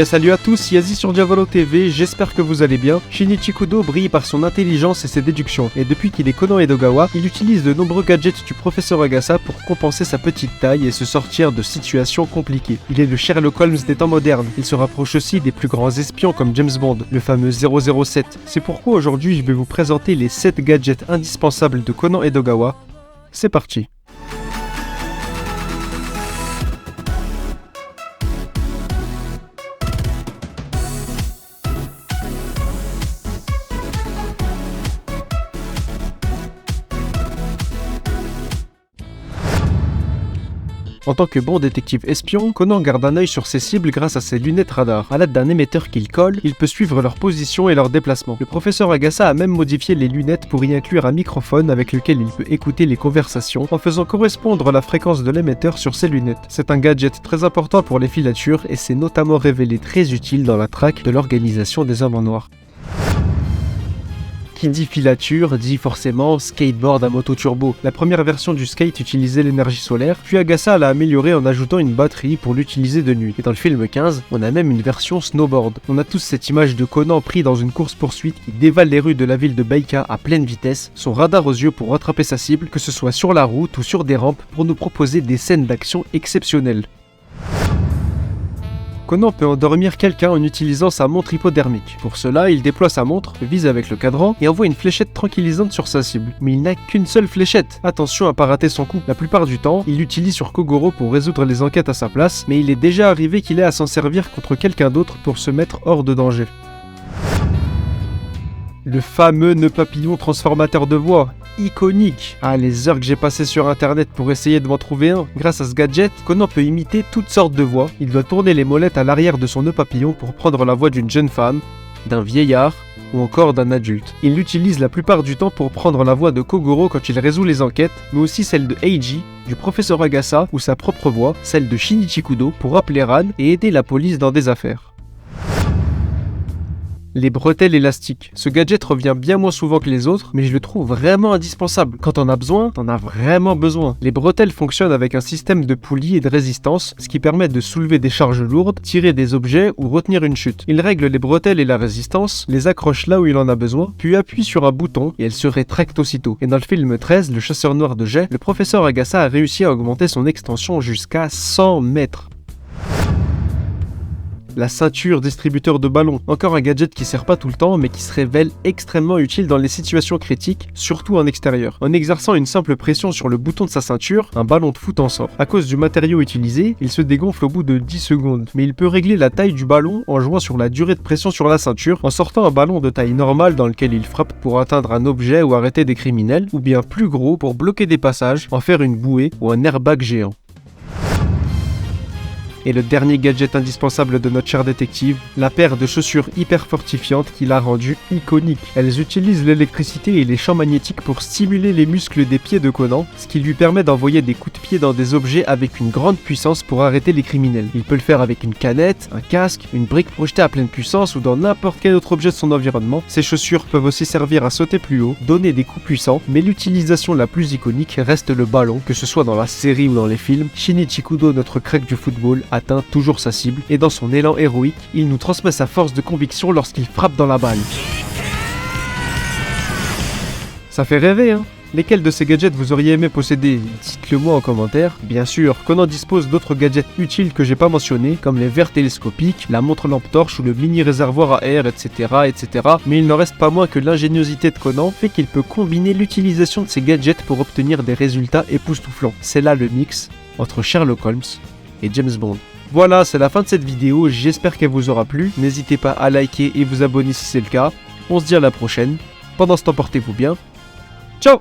Salut à tous, Yazi sur Diavolo TV, j'espère que vous allez bien. Shinichi Kudo brille par son intelligence et ses déductions, et depuis qu'il est Conan Edogawa, il utilise de nombreux gadgets du professeur Agasa pour compenser sa petite taille et se sortir de situations compliquées. Il est le Sherlock Holmes des temps modernes, il se rapproche aussi des plus grands espions comme James Bond, le fameux 007. C'est pourquoi aujourd'hui je vais vous présenter les 7 gadgets indispensables de Conan Edogawa. C'est parti. En tant que bon détective espion, Conan garde un œil sur ses cibles grâce à ses lunettes radar. À l'aide d'un émetteur qu'il colle, il peut suivre leur position et leur déplacement. Le professeur Agasa a même modifié les lunettes pour y inclure un microphone avec lequel il peut écouter les conversations en faisant correspondre la fréquence de l'émetteur sur ses lunettes. C'est un gadget très important pour les filatures et s'est notamment révélé très utile dans la traque de l'organisation des Hommes en Noir. Qui dit filature dit forcément skateboard à moto turbo. La première version du skate utilisait l'énergie solaire, puis Agasa l'a amélioré en ajoutant une batterie pour l'utiliser de nuit. Et dans le film 15, on a même une version snowboard. On a tous cette image de Conan pris dans une course-poursuite qui dévale les rues de la ville de Baika à pleine vitesse, son radar aux yeux pour rattraper sa cible, que ce soit sur la route ou sur des rampes, pour nous proposer des scènes d'action exceptionnelles. Conan peut endormir quelqu'un en utilisant sa montre hypodermique. Pour cela, il déploie sa montre, vise avec le cadran et envoie une fléchette tranquillisante sur sa cible. Mais il n'a qu'une seule fléchette. Attention à pas rater son coup. La plupart du temps, il l'utilise sur Kogoro pour résoudre les enquêtes à sa place, mais il est déjà arrivé qu'il ait à s'en servir contre quelqu'un d'autre pour se mettre hors de danger. Le fameux nœud papillon transformateur de voix, iconique. Ah, les heures que j'ai passées sur internet pour essayer de m'en trouver un. Grâce à ce gadget, Conan peut imiter toutes sortes de voix. Il doit tourner les molettes à l'arrière de son nœud papillon pour prendre la voix d'une jeune femme, d'un vieillard ou encore d'un adulte. Il l'utilise la plupart du temps pour prendre la voix de Kogoro quand il résout les enquêtes, mais aussi celle de Eiji, du professeur Agasa ou sa propre voix, celle de Shinichi Kudo pour appeler Ran et aider la police dans des affaires. Les bretelles élastiques. Ce gadget revient bien moins souvent que les autres, mais je le trouve vraiment indispensable. Quand on a besoin, t'en as vraiment besoin. Les bretelles fonctionnent avec un système de poulies et de résistance, ce qui permet de soulever des charges lourdes, tirer des objets ou retenir une chute. Il règle les bretelles et la résistance, les accroche là où il en a besoin, puis appuie sur un bouton et elles se rétractent aussitôt. Et dans le film 13, le chasseur noir de jet, le professeur Agasa a réussi à augmenter son extension jusqu'à 100 mètres. La ceinture distributeur de ballons, encore un gadget qui sert pas tout le temps mais qui se révèle extrêmement utile dans les situations critiques, surtout en extérieur. En exerçant une simple pression sur le bouton de sa ceinture, un ballon de foot en sort. À cause du matériau utilisé, il se dégonfle au bout de 10 secondes, mais il peut régler la taille du ballon en jouant sur la durée de pression sur la ceinture, en sortant un ballon de taille normale dans lequel il frappe pour atteindre un objet ou arrêter des criminels, ou bien plus gros pour bloquer des passages, en faire une bouée ou un airbag géant. Et le dernier gadget indispensable de notre cher détective, la paire de chaussures hyper fortifiantes qui l'a rendu iconique. Elles utilisent l'électricité et les champs magnétiques pour stimuler les muscles des pieds de Conan, ce qui lui permet d'envoyer des coups de pied dans des objets avec une grande puissance pour arrêter les criminels. Il peut le faire avec une canette, un casque, une brique projetée à pleine puissance ou dans n'importe quel autre objet de son environnement. Ces chaussures peuvent aussi servir à sauter plus haut, donner des coups puissants, mais l'utilisation la plus iconique reste le ballon, que ce soit dans la série ou dans les films. Shinichi Kudo, notre crack du football, atteint toujours sa cible, et dans son élan héroïque, il nous transmet sa force de conviction lorsqu'il frappe dans la balle. Ça fait rêver, hein? Lesquels de ces gadgets vous auriez aimé posséder? Dites-le moi en commentaire. Bien sûr, Conan dispose d'autres gadgets utiles que j'ai pas mentionnés, comme les verres télescopiques, la montre lampe torche ou le mini réservoir à air, etc., etc. Mais il n'en reste pas moins que l'ingéniosité de Conan fait qu'il peut combiner l'utilisation de ces gadgets pour obtenir des résultats époustouflants. C'est là le mix entre Sherlock Holmes et James Bond. Voilà, c'est la fin de cette vidéo, j'espère qu'elle vous aura plu. N'hésitez pas à liker et vous abonner si c'est le cas. On se dit à la prochaine. Pendant ce temps, portez-vous bien. Ciao!